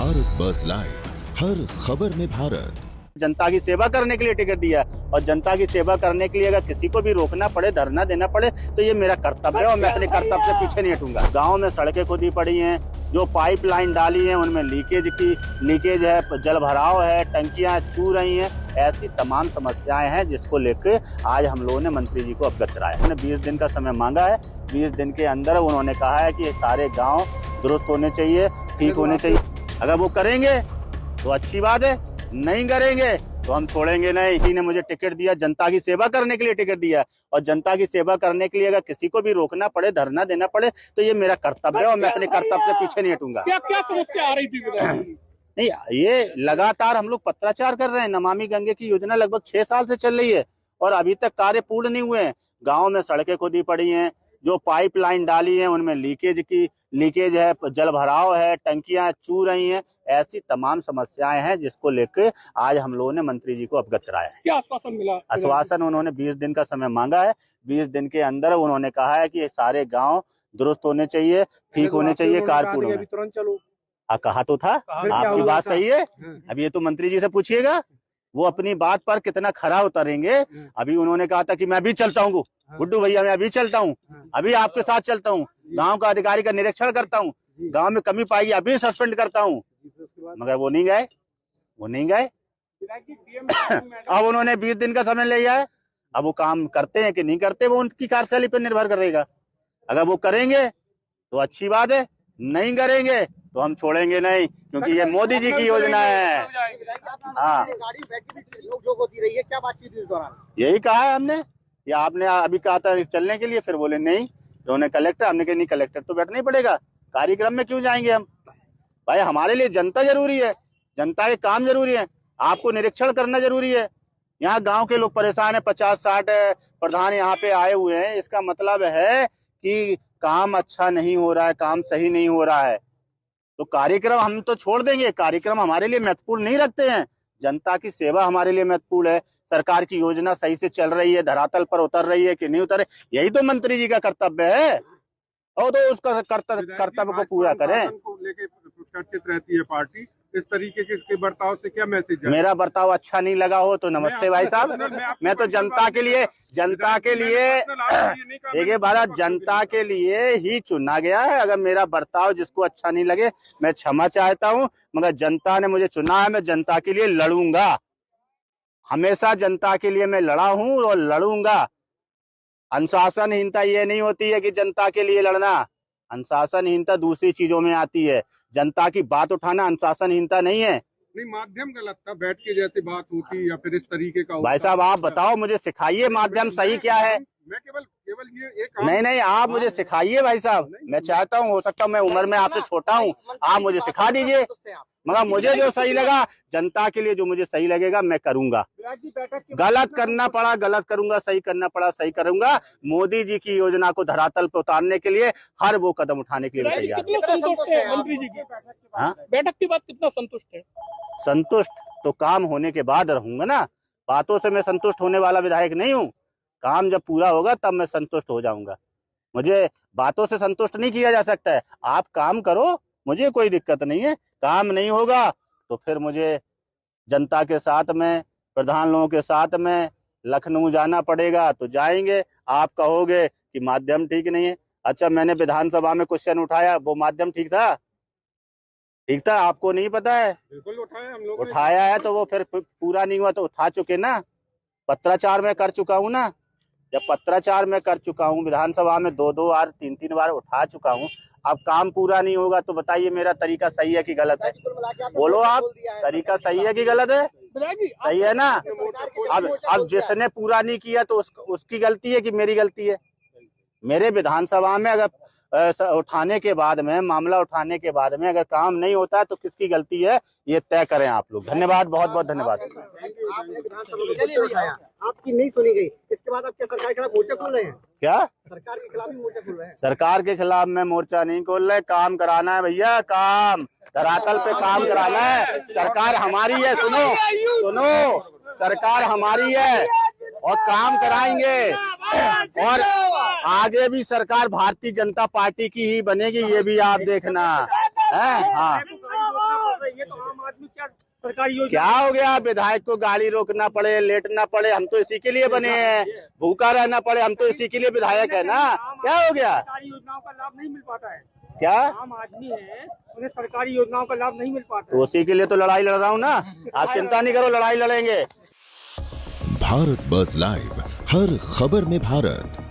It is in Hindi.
भारत बस लाइव, हर खबर में भारत। जनता की सेवा करने के लिए टिकट दिया और जनता की सेवा करने के लिए अगर किसी को भी रोकना पड़े, धरना देना पड़े, तो ये मेरा कर्तव्य है और मैं अपने कर्तव्य से पीछे नहीं हटूंगा। गांव में सड़कें खुदी पड़ी हैं, जो पाइपलाइन डाली है उनमें लीकेज है, जल भराव है, टंकियां चू रही हैं, ऐसी तमाम समस्याएं हैं जिसको लेकर आज हम लोगों ने मंत्री जी को अवगत कराया। उन्होंने 20 दिन का समय मांगा है। 20 दिन के अंदर उन्होंने कहा है कि सारे गाँव दुरुस्त होने चाहिए, ठीक होने चाहिए। अगर वो करेंगे तो अच्छी बात है, नहीं करेंगे तो हम छोड़ेंगे नहीं। इन्हीं ने मुझे टिकट दिया, जनता की सेवा करने के लिए टिकट दिया और जनता की सेवा करने के लिए अगर किसी को भी रोकना पड़े, धरना देना पड़े, तो ये मेरा कर्तव्य है और मैं अपने कर्तव्य से पीछे नहीं हटूंगा। क्या क्या समस्या आ रही थी? नहीं, ये लगातार हम लोग पत्राचार कर रहे हैं। नमामि गंगे की योजना लगभग 6 साल से चल रही है और अभी तक कार्य पूर्ण नहीं हुए हैं। गाँव में सड़कें खुदी पड़ी हैं, जो पाइपलाइन डाली है उनमें लीकेज है, जल भराव है, टंकियां चू रही हैं, ऐसी तमाम समस्याएं हैं जिसको लेकर आज हम लोगों ने मंत्री जी को अवगत कराया है। क्या आश्वासन मिला? आश्वासन उन्होंने 20 दिन का समय मांगा है। 20 दिन के अंदर उन्होंने कहा है कि सारे गांव दुरुस्त होने चाहिए, ठीक होने चाहिए, कारपूर्ण होने। तुरंत चलो। कहा तो था, आपकी बात सही है। अब ये तो मंत्री जी से पूछिएगा, वो अपनी बात पर कितना खरा उतरेंगे। अभी उन्होंने कहा था कि मैं भी चलता हूँ गुड्डू भैया, मैं अभी चलता हूँ, अभी आपके साथ चलता हूँ, गांव का अधिकारी का निरीक्षण करता हूँ, गांव में कमी पाएगी अभी सस्पेंड करता हूँ, मगर वो नहीं गए। अब उन्होंने 20 दिन का समय लिया है। अब वो काम करते हैं कि नहीं करते, वो उनकी कार्यशैली पर निर्भर करेगा। अगर वो करेंगे तो अच्छी बात है, नहीं करेंगे तो हम छोड़ेंगे नहीं, क्योंकि ये मोदी जी की योजना है। हाँ, क्या बातचीत इस दौरान? यही कहा है हमने, या आपने अभी कहा था चलने के लिए, फिर बोले नहीं, उन्होंने कलेक्टर, हमने कहा नहीं कलेक्टर तो बैठना ही पड़ेगा, कार्यक्रम में क्यों जाएंगे हम? भाई हमारे लिए जनता जरूरी है, जनता के काम जरूरी है, आपको निरीक्षण करना जरूरी है। यहाँ गांव के लोग परेशान है, 50-60 प्रधान यहाँ पे आए हुए हैं, इसका मतलब है कि काम अच्छा नहीं हो रहा है, काम सही नहीं हो रहा है। तो कार्यक्रम हम तो छोड़ देंगे, कार्यक्रम हमारे लिए महत्वपूर्ण नहीं रखते हैं। जनता की सेवा हमारे लिए महत्वपूर्ण है। सरकार की योजना सही से चल रही है, धरातल पर उतर रही है कि नहीं उतर रही, यही तो मंत्री जी का कर्तव्य है। और तो उसका कर्तव्य को पूरा करें। लेके चर्चित रहती है पार्टी, इस तरीके के बर्ताव से क्या मैसेज है? मेरा बर्ताव अच्छा नहीं लगा हो तो नमस्ते भाई साहब, मैं तो जनता के लिए देखिए भारत जनता के लिए ही चुना गया है। अगर मेरा बर्ताव जिसको अच्छा नहीं लगे, मैं क्षमा चाहता हूं, मगर जनता ने मुझे चुना है, मैं जनता के लिए लड़ूंगा। हमेशा जनता के लिए मैं लड़ा हूं और लड़ूंगा। अनुशासनहीनता ये नहीं होती है कि जनता के लिए लड़ना, अनुशासनहीनता दूसरी चीजों में आती है। जनता की बात उठाना अनुशासनहीनता नहीं है। नहीं, माध्यम गलत था, बैठ के जैसे बात होती या फिर इस तरीके का। भाई साहब आप बताओ, मुझे सिखाइए माध्यम सही क्या है। मैं केवल ये एक नहीं, आप मुझे सिखाइए भाई साहब, मैं चाहता हूँ, हो सकता है मैं उम्र में आपसे छोटा हूँ, आप मुझे सिखा दीजिए, मगर मुझे जो सही लगा, जनता के लिए जो मुझे सही लगेगा मैं करूंगा। गलत करना पड़ा गलत करूंगा, सही करना पड़ा सही करूंगा। मोदी जी की योजना को धरातल पर उतारने के लिए हर वो कदम उठाने के लिए तैयार। संतुष्ट है मंत्री जी की बैठक के बाद? कितना संतुष्ट है? संतुष्ट तो काम होने के बाद रहूंगा ना, बातों से मैं संतुष्ट होने वाला विधायक नहीं हूँ। काम जब पूरा होगा तब मैं संतुष्ट हो जाऊंगा। मुझे बातों से संतुष्ट नहीं किया जा सकता है। आप काम करो, मुझे कोई दिक्कत नहीं है। काम नहीं होगा तो फिर मुझे जनता के साथ में, प्रधान लोगों के साथ में लखनऊ जाना पड़ेगा, तो जाएंगे। आप कहोगे कि माध्यम ठीक नहीं है, अच्छा मैंने विधानसभा में क्वेश्चन उठाया, वो माध्यम ठीक था? आपको नहीं पता है? बिल्कुल उठाया हम लोग, उठाया है तो वो फिर पूरा नहीं हुआ तो उठा चुके ना। पत्राचार में कर चुका हूँ ना, जब पत्राचार में कर चुका हूँ, विधानसभा में 2-2 बार 3-3 बार उठा चुका हूँ। अब काम पूरा नहीं होगा तो बताइए मेरा तरीका सही है कि गलत है? बोलो आप, तरीका सही है कि गलत है? सही है ना। अब जिसने पूरा नहीं किया तो उसकी गलती है कि मेरी गलती है? मेरे विधानसभा में अगर उठाने के बाद में, मामला उठाने के बाद में अगर काम नहीं होता है तो किसकी गलती है, ये तय करें आप लोग। धन्यवाद, बहुत बहुत धन्यवाद। आपकी नहीं सुनी गई, इसके बाद आप क्या सरकार के खिलाफ मोर्चा खोल रहे हैं? क्या सरकार के खिलाफ भी मोर्चा खोल रहे हैं? सरकार के खिलाफ मैं मोर्चा नहीं खोल रहे, काम कराना है भैया, काम धरातल पे काम कराना है। सरकार हमारी है, सुनो, सरकार हमारी है और काम कराएंगे, और आगे भी सरकार भारतीय जनता पार्टी की ही बनेगी, ये भी आप देखना है। हाँ, सरकारी योजना क्या हो गया? विधायक को गाड़ी रोकना पड़े, लेटना पड़े, हम तो इसी के लिए बने हैं। भूखा रहना पड़े, हम तो इसी के लिए विधायक है ना। क्या हो गया? सरकारी योजनाओं का लाभ नहीं मिल पाता है। क्या? आम आदमी है, उन्हें सरकारी योजनाओं का लाभ नहीं मिल पाता तो उसी के लिए तो लड़ाई लड़ रहा हूँ ना। आप चिंता नहीं करो, लड़ाई लड़ेंगे। भारत बज़ लाइव, हर खबर में भारत।